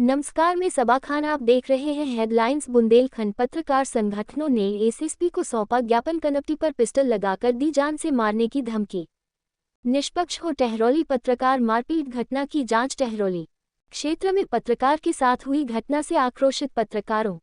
नमस्कार, मैं सबा खान। आप देख रहे हैं हेडलाइंस। बुंदेलखंड पत्रकार संगठनों ने एसएसपी को सौंपा ज्ञापन। कनपटी पर पिस्टल लगाकर दी जान से मारने की धमकी। निष्पक्ष हो टहरौली। पत्रकार मारपीट घटना की जांच। टहरौली क्षेत्र में पत्रकार के साथ हुई घटना से आक्रोशित पत्रकारों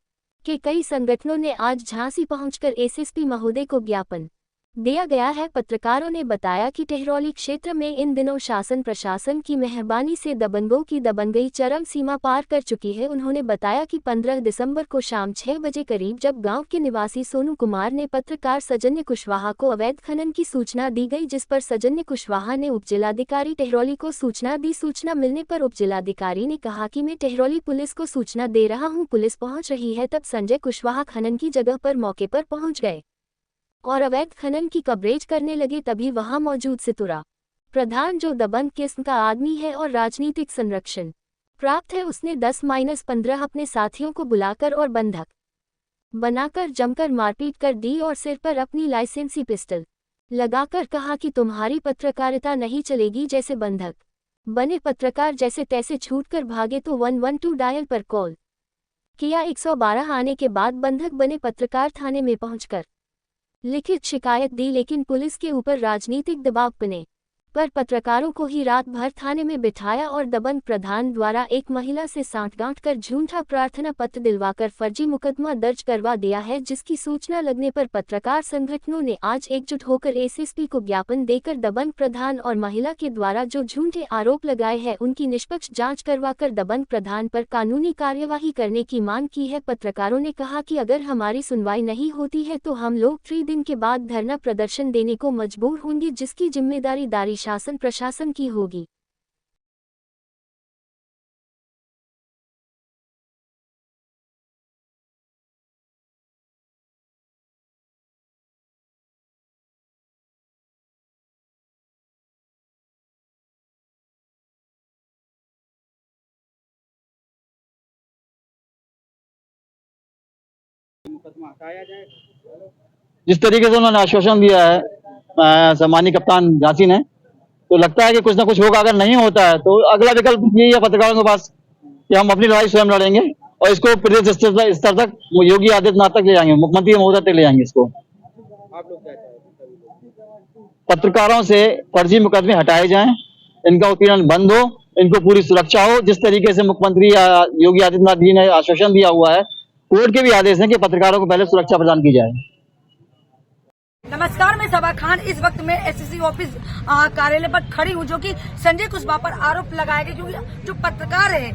के कई संगठनों ने आज झांसी पहुंचकर एसएसपी महोदय को ज्ञापन दिया गया है। पत्रकारों ने बताया कि टहरौली क्षेत्र में इन दिनों शासन प्रशासन की मेहरबानी से दबंगों की दबंगई चरम सीमा पार कर चुकी है। उन्होंने बताया कि 15 दिसंबर को शाम 6 बजे करीब जब गांव के निवासी सोनू कुमार ने पत्रकार सजन्य कुशवाहा को अवैध खनन की सूचना दी गई, जिस पर सजन्य कुशवाहा ने उपजिलाधिकारी टहरौली को सूचना दी। सूचना मिलने पर उपजिलाधिकारी ने कहा कि मैं टहरौली पुलिस को सूचना दे रहा हूं, पुलिस पहुंच रही है। तब संजय कुशवाहा खनन की जगह पर मौके पर पहुंच गए और अवैध खनन की कवरेज करने लगे। तभी वहां मौजूद सितुरा प्रधान, जो दबंग किस्म का आदमी है और राजनीतिक संरक्षण प्राप्त है, उसने 10-15 अपने साथियों को बुलाकर और बंधक बनाकर जमकर मारपीट कर दी और सिर पर अपनी लाइसेंसी पिस्टल लगाकर कहा कि तुम्हारी पत्रकारिता नहीं चलेगी। जैसे बंधक बने पत्रकार जैसे तैसे छूटकर भागे तो 112 डायल पर कॉल किया। 112 आने के बाद बंधक बने पत्रकार थाने में पहुंचकर लिखित शिकायत दी, लेकिन पुलिस के ऊपर राजनीतिक दबाव बने पर पत्रकारों को ही रात भर थाने में बिठाया और दबंग प्रधान द्वारा एक महिला से सांठगांठ कर झूठा प्रार्थना पत्र दिलवाकर फर्जी मुकदमा दर्ज करवा दिया है, जिसकी सूचना लगने पर पत्रकार संगठनों ने आज एकजुट होकर एसएसपी को ज्ञापन देकर दबंग प्रधान और महिला के द्वारा जो झूठे आरोप लगाए हैं उनकी निष्पक्ष जांच करवाकर दबंग प्रधान पर कानूनी कार्यवाही करने की मांग की है। पत्रकारों ने कहा कि अगर हमारी सुनवाई नहीं होती है तो हम लोग 3 दिन के बाद धरना प्रदर्शन देने को मजबूर होंगे, जिसकी जिम्मेदारी शासन प्रशासन की होगी। जिस तरीके से उन्होंने आश्वासन दिया है सम्मानीय कप्तान झांसी ने, तो लगता है कि कुछ ना कुछ होगा। अगर नहीं होता है तो अगला विकल्प यही है पत्रकारों के पास कि हम अपनी लड़ाई स्वयं लड़ेंगे और इसको प्रदेश स्तर तक योगी आदित्यनाथ तक ले जाएंगे, मुख्यमंत्री महोदय तक ले जाएंगे इसको। आप लोग क्या चाहते? पत्रकारों से फर्जी मुकदमे हटाए जाएं, इनका उत्पीड़न बंद हो, इनको पूरी सुरक्षा हो। जिस तरीके से मुख्यमंत्री योगी आदित्यनाथ जी ने आश्वासन दिया हुआ है, कोर्ट के भी आदेश है कि पत्रकारों को पहले सुरक्षा प्रदान की जाए। नमस्कार, मैं सबा खान इस वक्त में एसएससी ऑफिस कार्यालय पर खड़ी हूँ, जो कि संजय कुशवाहा पर आरोप लगाया गया क्योंकि जो पत्रकार है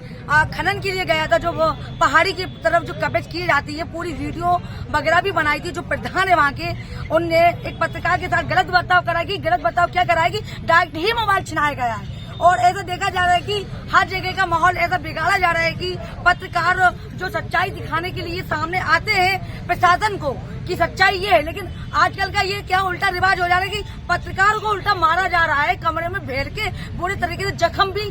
खनन के लिए गया था, जो पहाड़ी की तरफ जो कवरेज की जाती है, पूरी वीडियो वगैरह भी बनाई थी। जो प्रधान है वहाँ के, उनने एक पत्रकार के साथ गलत बर्ताव कराएगी। गलत बर्ताव क्या कराएगी, डायरेक्ट ही मोबाइल छिनाया गया है और ऐसा देखा जा रहा है कि हर जगह का माहौल ऐसा बिगाड़ा जा रहा है कि पत्रकार जो सच्चाई दिखाने के लिए सामने आते हैं प्रशासन को कि सच्चाई ये है, लेकिन आजकल का ये क्या उल्टा रिवाज हो जा रहा है कि पत्रकार को उल्टा मारा जा रहा है, कमरे में भेड़ के बुरी तरीके से। जख्म भी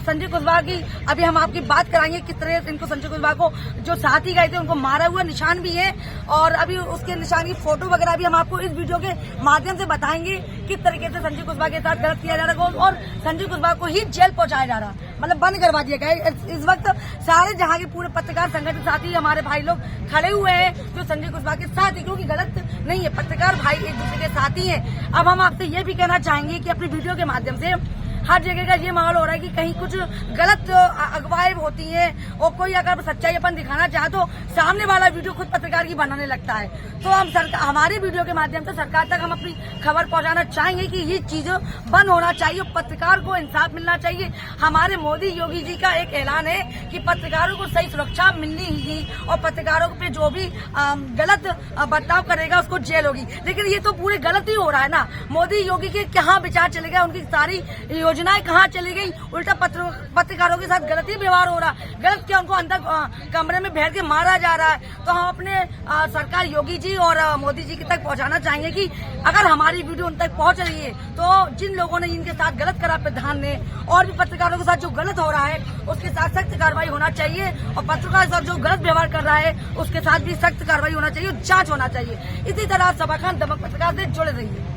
संजय कुशवाहा की अभी हम आपकी बात कराएंगे किस तरह से इनको संजय कुशवाहा को जो साथी गए थे उनको मारा हुआ निशान भी है और अभी उसके निशान की फोटो वगैरह भी हम आपको इस वीडियो के माध्यम से बताएंगे किस तरीके से संजय कुशवाहा के साथ गलत किया जा रहा है और संजय कुशवाहा को ही जेल पहुंचाया जा रहा, मतलब बंद करवा दिया गया। इस वक्त सारे जहाँ के पूरे पत्रकार संगठन साथी हमारे भाई लोग खड़े हुए हैं जो संजय कुशवाहा के साथ है, क्योंकि गलत नहीं है, पत्रकार भाई एक दूसरे के साथी हैं। अब हम आपसे ये भी कहना चाहेंगे कि अपनी वीडियो के माध्यम से हर जगह का ये माहौल हो रहा है कि कहीं कुछ गलत अगवाएं होती है और कोई अगर सच्चाई अपन दिखाना चाहे तो सामने वाला वीडियो खुद पत्रकार की बनाने लगता है। तो हम हमारे वीडियो के माध्यम से सरकार तक हम अपनी खबर पहुंचाना चाहेंगे कि ये चीज बंद होना चाहिए, पत्रकार को इंसाफ मिलना चाहिए। हमारे मोदी योगी जी का एक ऐलान है कि पत्रकारों को सही सुरक्षा मिलनी ही और पत्रकारों पे जो भी गलत बर्ताव करेगा उसको जेल होगी, लेकिन ये तो पूरे गलत ही हो रहा है ना। मोदी योगी के क्या विचार चलेगा, उनकी सारी योजनाएं कहाँ चली गई, उल्टा पत्रकारों के साथ गलत ही व्यवहार हो रहा, गलत क्या उनको अंदर कमरे में बैठ के मारा जा रहा है। तो हम अपने सरकार योगी जी और मोदी जी तक पहुंचाना चाहेंगे कि अगर हमारी वीडियो उन तक पहुंच रही है तो जिन लोगों ने इनके साथ गलत करा प्रधान ने और भी पत्रकारों के साथ जो गलत हो रहा है उसके साथ सख्त कार्रवाई होना चाहिए, और पत्रकार के साथ जो गलत व्यवहार कर रहा है उसके साथ भी सख्त कार्रवाई होना चाहिए, जांच होना चाहिए। इसी तरह सबा खान दमक पत्रकार से जुड़े रहिए।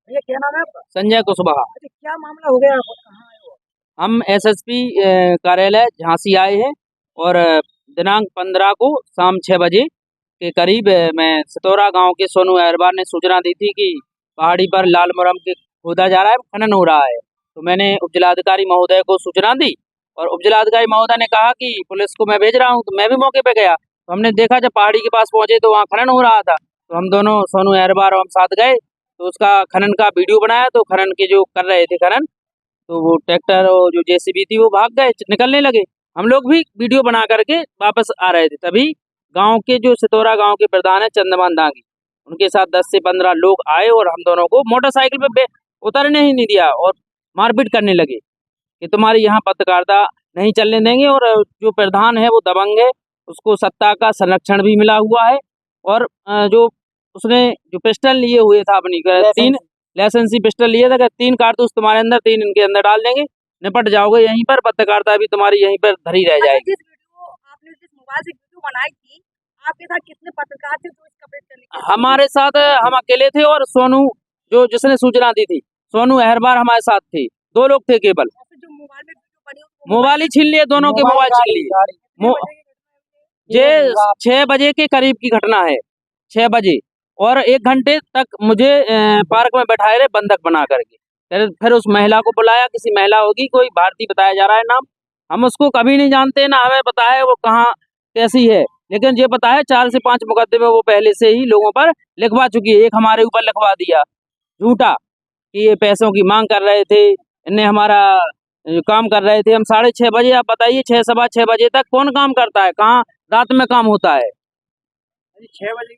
ये क्या नाम है आपका? संजय कुशवाहा। अच्छा, क्या मामला हो गया? आप कहाँ आए हो? हम एसएसपी कार्यालय झांसी आए हैं और दिनांक 15 को शाम 6 बजे के करीब मैं सितौरा गांव के सोनू अहरबार ने सूचना दी थी कि पहाड़ी पर लाल मुरम के खोदा जा रहा है, खनन हो रहा है। तो मैंने उपजिलाधिकारी महोदय को सूचना दी और उपजिलाधिकारी महोदय ने कहा कि पुलिस को मैं भेज रहा हूं। तो मैं भी मौके पे गया, तो हमने देखा जब पहाड़ी के पास पहुंचे तो वहाँ खनन हो रहा था। तो हम दोनों सोनू अहरबार और हम साथ गए, तो उसका खनन का वीडियो बनाया। तो खनन के जो कर रहे थे खनन, तो वो ट्रैक्टर और जो जेसीबी थी वो भाग गए, निकलने लगे। हम लोग भी वीडियो बना करके वापस आ रहे थे, तभी गांव के जो सितौरा गांव के प्रधान है चंद्रमान दांगी, उनके साथ 10 से 15 लोग आए और हम दोनों को मोटरसाइकिल पे उतरने ही नहीं दिया और मारपीट करने लगे कि तुम्हारी यहाँ पत्रकारिता नहीं चलने देंगे। और जो प्रधान है वो दबंग है, उसको सत्ता का संरक्षण भी मिला हुआ है। और जो उसने जो पिस्टल लिए हुए था अपनी 3 लाइसेंसी पिस्टल लिए था, 3 कारतूस तुम्हारे अंदर, 3 इनके अंदर डाल देंगे, निपट जाओगे यहीं पर, पत्रकारिता भी तुम्हारी यहीं पर धरी रह जाएगी। आपने जिस मोबाइल से वीडियो बनाई थी, आपके साथ कितने पत्रकार थे जो इस कवरेज करने के लिए? हमारे साथ हम अकेले थे और सोनू जो जिसने सूचना दी थी, सोनू अहरबार हमारे साथ थे, 2 लोग थे केवल। जो मोबाइल में वीडियो बनी वो मोबाइल ही छीन लिए, दोनों के मोबाइल छीन लिए। ये 6 बजे के करीब की घटना है, 6 बजे। और 1 घंटे तक मुझे पार्क में बैठाए रहे बंधक बना करके। फिर उस महिला को बुलाया, किसी महिला होगी, कोई भारती बताया जा रहा है नाम, हम उसको कभी नहीं जानते, ना हमें पता है वो कहाँ कैसी है। लेकिन ये पता है 4 से 5 मुकदमे वो पहले से ही लोगों पर लिखवा चुकी है। एक हमारे ऊपर लिखवा दिया झूठा कि ये पैसों की मांग कर रहे थे, इन्हें हमारा काम कर रहे थे। हम 6:30 बजे, आप बताइए 6 सवा 6 बजे तक कौन काम करता है, कहाँ रात में काम होता है? 6 बजे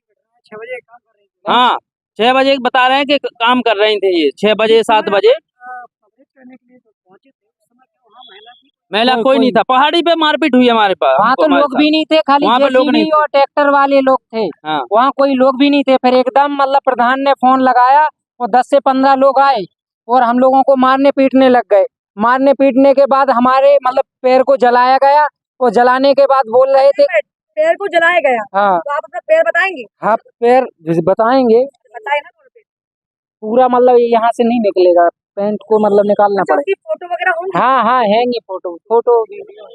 काम कर रहे थे। हाँ, 6 बजे बता रहे हैं कि काम कर रही थी ये, 6 बजे 7 बजे। कवरेज करने के लिए जो पहुंचे थे उस समय क्या वहाँ महिला थी? महिला कोई नहीं था। पहाड़ी पे मारपीट हुई हमारे पास, वहाँ तो लोग भी नहीं थे, खाली वहाँ पे लोग नहीं जेसीबी और ट्रैक्टर वाले लोग थे। हाँ। वहाँ कोई लोग भी नहीं थे। फिर एकदम मतलब प्रधान ने फोन लगाया और 10 से 15 लोग आए और हम लोगों को मारने पीटने लग गए। मारने पीटने के बाद हमारे मतलब पैर को जलाया गया और जलाने के बाद बोल रहे थे पैर को जलाया गया। हाँ। तो आप अपना पैर बताएंगे? हाँ, पैर बताएंगे, बताए ना थोड़ा पैर। पूरा मतलब यहाँ से नहीं निकलेगा, पैंट को मतलब निकालना अच्छा, पड़ेगा। उसकी फोटो वगैरह होंगी? हाँ हाँ, हैंगी फोटो वीडियो।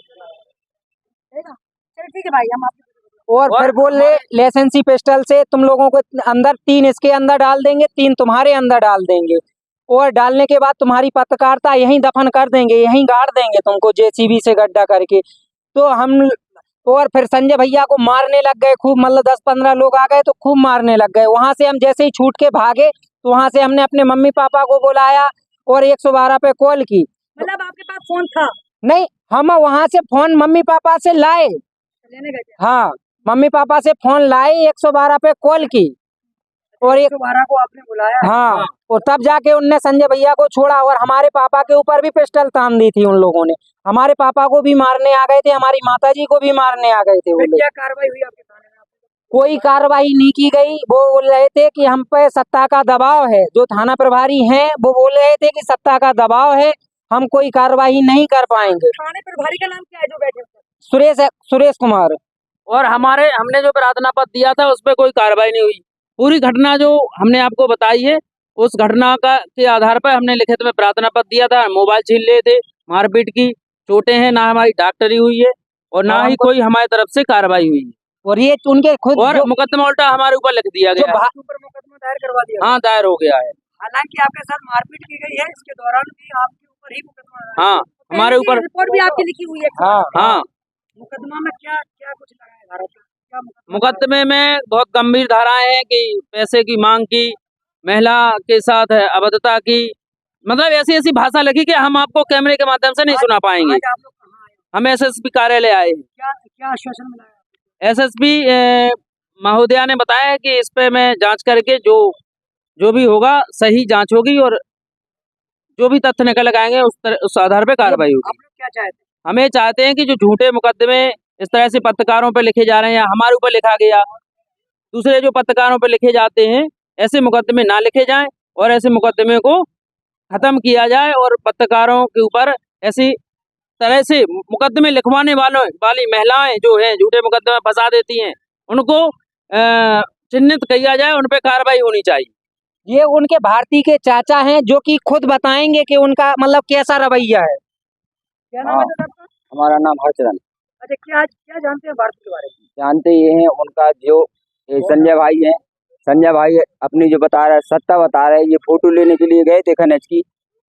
चलो ठीक है भाई, हम आपको और फिर बोल रहे लाइसेंसी पिस्टल से तुम लोगों को अंदर 3 इसके अंदर डाल देंगे, 3 तुम्हारे अंदर डाल देंगे, और डालने के बाद तुम्हारी पत्रकारिता यहीं दफन कर देंगे, यहीं गाड़ देंगे तुमको जेसीबी से गड्ढा करके। तो हम और फिर संजय भैया को मारने लग गए खूब, मतलब 10-15 लोग आ गए तो खूब मारने लग गए। वहां से हम जैसे ही छूट के भागे तो वहां से हमने अपने मम्मी पापा को बुलाया और 112 पे कॉल की। मतलब आपके पास फोन था? नहीं, हम वहां से फोन मम्मी पापा से लाए। लेने गए थे? हाँ, मम्मी पापा से फोन लाए, 112 पे कॉल की और 112 को आपने बुलाया? हाँ, और तब जाके उनने संजय भैया को छोड़ा। और हमारे पापा के ऊपर भी पिस्टल तान दी थी उन लोगों ने, हमारे पापा को भी मारने आ गए थे, हमारी माताजी को भी मारने आ गए थे वो फिर लोग। क्या कार्रवाई हुई आपके थाने में? कोई कार्रवाई नहीं की गई। वो बोल रहे थे कि हम पे सत्ता का दबाव है, जो थाना प्रभारी हैं वो बोल रहे थे कि सत्ता का दबाव है, हम कोई कार्रवाई नहीं कर पाएंगे। थाने प्रभारी का नाम क्या है जो बैठे थे? सुरेश कुमार। और हमने जो प्रार्थना पत्र दिया था उस पर कोई कार्रवाई नहीं हुई। पूरी घटना जो हमने आपको बताई है उस घटना के आधार पर हमने लिखित में प्रार्थना पत्र दिया था। मोबाइल छीन लिए थे, मारपीट की चोटें हैं, ना हमारी डॉक्टरी हुई है और ना ही कोई हमारी तरफ से कार्रवाई हुई है। और ये उनके खुद और मुकदमा उल्टा हमारे ऊपर लिख दिया गया है। ऊपर मुकदमा दायर करवा दिया? हाँ, दायर हो गया है। हालांकि आपके साथ मारपीट की गई है, इसके दौरान भी आपके ऊपर ही मुकदमा दायर हाँ, हमारे ऊपर रिपोर्ट भी आपकी लिखी हुई है? हाँ हाँ, मुकदमा में क्या क्या कुछ लगा है धारा का? क्या मुकदमे में बहुत गंभीर धाराएं हैं कि पैसे की मांग की, महिला के साथ अभद्रता की, मतलब ऐसी ऐसी भाषा लिखी कि हम आपको कैमरे के माध्यम से नहीं सुना पाएंगे। आज आप लोग कहाँ आए? हम एसएसपी कार्यालय आए हैं। क्या क्या आश्वासन मिला है? एसएसपी महोदया ने बताया है कि इस पे मैं जांच करके जो जो भी होगा सही जांच होगी और जो भी तथ्य निकल के आएंगे उस आधार पे कार्रवाई होगी। आप लोग क्या चाहते हैं? हमें चाहते हैं कि जो झूठे मुकदमे इस तरह से पत्रकारों पे लिखे जा रहे हैं या हमारे ऊपर लिखा गया, दूसरे जो पत्रकारों पे लिखे जाते हैं, ऐसे मुकदमे ना लिखे जाएं और ऐसे मुकदमे को खत्म किया जाए और पत्रकारों के ऊपर ऐसी तरह से मुकदमे लिखवाने वाली महिलाएं जो हैं झूठे मुकदमे फंसा देती हैं, उनको चिन्हित किया जाए, उन पे कार्रवाई होनी चाहिए। ये उनके भारती के चाचा हैं जो कि खुद बताएंगे कि उनका मतलब कैसा रवैया है। क्या नाम है सर आपका? हमारा नाम हर्षदन। अच्छा, क्या जानते हैं भारत के बारे में? जानते ये हैं उनका जो संजय भाई हैं, संजय भाई अपनी जो बता रहे सत्ता बता रहे, ये फोटो लेने के लिए गए थे खनिज की,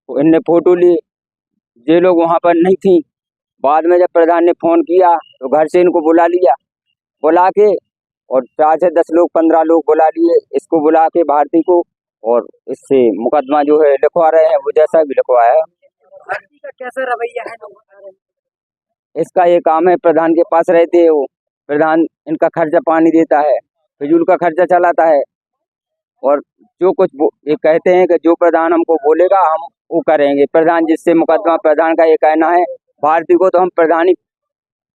इनने फोटो ली, ये लोग वहाँ पर नहीं थी। बाद में जब प्रधान ने फोन किया तो घर से इनको बुला लिया, बुला के और 4 से 10 लोग 15 लोग बुला लिए, इसको बुला के भारती को, और इससे मुकदमा जो है लिखवा रहे हैं, वो जैसा भी लिखवाया है। भारती का कैसा रवैया है लोग बता रहे हैं? इसका ये काम है, प्रधान के पास रहते हैं वो, प्रधान इनका खर्चा पानी देता है, फिजूल का खर्चा चलाता है, और जो कुछ ये कहते हैं कि जो प्रधान हमको बोलेगा हम वो करेंगे। प्रधान जिससे मुकदमा, प्रधान का ये कहना है भारती को तो हम प्रधानी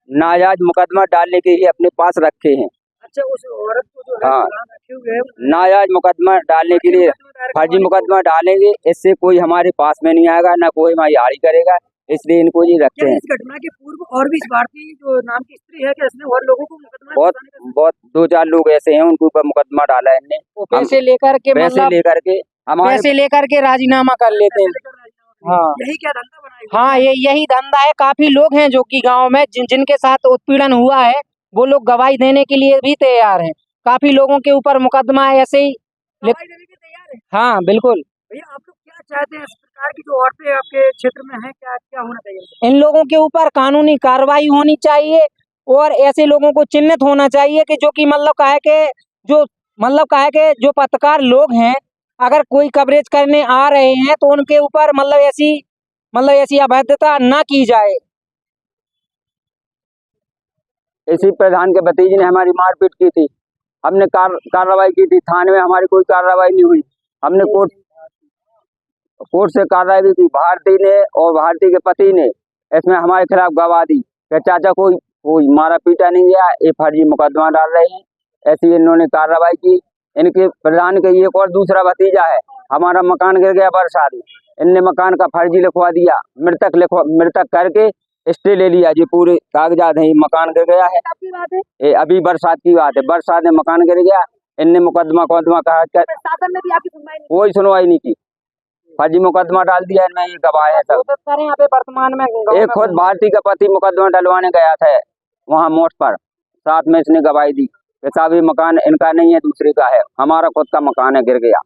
नाजायज मुकदमा डालने के लिए अपने पास रखे हैं। अच्छा, उस औरत को जो है हाँ, प्रधान रखे हुए हैं, नाजायज मुकदमा डालने के लिए फर्जी मुकदमा डालेंगे, इससे कोई हमारे पास में नहीं आएगा, ना कोई हमारी हारी करेगा, इसलिए इनको ये रखते क्या हैं। इस घटना के पूर्व और भी इस भारती जो नाम की स्त्री है, क्या इसने और लोगों को मुकदमा बहुत 2-4 लोग ऐसे हैं उनके ऊपर मुकदमा डाला है इनने। पैसे लेकर के पैसे लेकर के हमारे पैसे लेकर के राजीनामा कर लेते हैं। हाँ। यही क्या धंधा बनाया? हाँ, यही धंधा है। काफी लोग हैं जो कि गांव में जिनके साथ उत्पीड़न हुआ है, वो लोग गवाही देने के लिए भी तैयार हैं। काफी लोगों के ऊपर मुकदमा ऐसे ही गवाही देने के तैयार है? हाँ बिल्कुल। भैया, आप लोग क्या चाहते हैं इस प्रकार की जो औरतें आपके क्षेत्र में हैं, क्या होना चाहिए? इन लोगों के ऊपर कानूनी कार्रवाई होनी चाहिए और ऐसे लोगों को चिन्हित होना चाहिए कि जो कि मतलब कहे कि जो पत्रकार लोग हैं, अगर कोई कवरेज करने आ रहे हैं तो उनके ऊपर मतलब ऐसी अभद्रता ना की जाए। इसी प्रधान के भतीजे ने हमारी मारपीट की थी, हमने कार्रवाई की थी, थाने में हमारी कोई कार्रवाई नहीं हुई, हमने कोर्ट से कार्रवाई की। भारती ने और भारती के पति ने इसमें हमारे खिलाफ गवाह दी कि चाचा कोई मारा पीटा नहीं गया, ये फर्जी मुकदमा डाल रहे हैं, ऐसी इन्होंने कार्रवाई की। इनके प्रधान के एक और दूसरा भतीजा है, हमारा मकान गिर गया बरसात में, इनने मकान का फर्जी लिखवा दिया, मृतक करके स्टे ले लिया, जी पूरे कागजात है, मकान गिर गया है। ये अभी बरसात की बात है, बरसात में मकान गिर गया, इनने मुकदमा कहा कोई सुनवाई नहीं की, फर्जी मुकदमा डाल दिया इनमें, ये गवाह है सब। वर्तमान में एक खुद भारती का पति मुकदमा डलवाने गया था वहाँ मोट पर, साथ में इसने गवाही दी कि साहब ये मकान इनका नहीं है, दूसरे का है, हमारा खुद का मकान है, गिर गया।